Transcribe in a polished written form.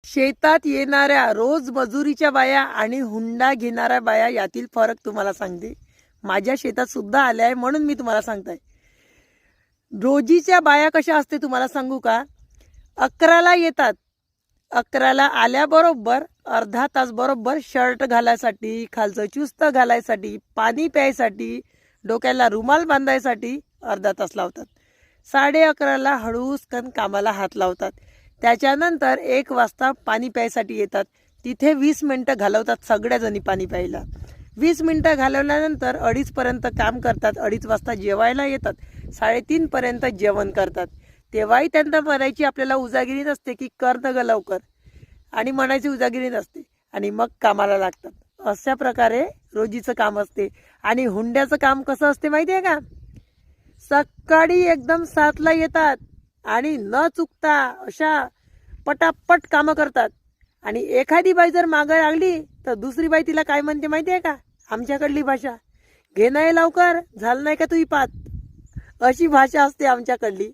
शेतात येणाऱ्या रोज मजुरीच्या बाया आणि हुंडा घेणाऱ्या बाया यातील फरक तुम्हाला सांगते. माझ्या शेतात सुद्धा आल्या आहे म्हणून मी तुम्हाला सांगताय. रोजीच्या बाया कशा असते तुम्हाला सांगू का? 11ला येतात. 11ला आल्याबरोबर अर्धा तास बरोबर शर्ट घालायसाठी, खालचं चुस्त घालायसाठी, पाणी प्यायसाठी, डोक्याला रुमाल बांधायसाठी अर्धा तास लावतात. 11:30ला हळूसकन कामाला हात लावतात. त्याच्यानंतर 1 वाजता पाणी प्यायसाठी येतात. तिथे 20 मिनिटं घालवतात सगळ्याजणी पाणी प्यायला. 20 मिनिटं घालवल्यानंतर 2:30 पर्यंत काम करतात. 2:30 वाजता जेवायला येतात. 3:30 पर्यंत जेवण करतात. तेव्हाही त्यांना म्हणायची आपल्याला उजागिरी नसते की कर न ग लवकर, आणि म्हणायची उजागिरी नसते, आणि मग कामाला लागतात. अशा प्रकारे रोजीचं काम असते. आणि हुंड्याचं काम कसं असते माहिती आहे का? सकाळी एकदम 7ला येतात आणि न चुकता अशा पटापट कामं करतात. आणि एखादी बाई जर मागं लागली तर दुसरी बाई तिला काय म्हणते माहिती आहे का? आमच्याकडली भाषा, घे नाही लवकर, झालं नाही का तुही पात, अशी भाषा असते आमच्याकडली.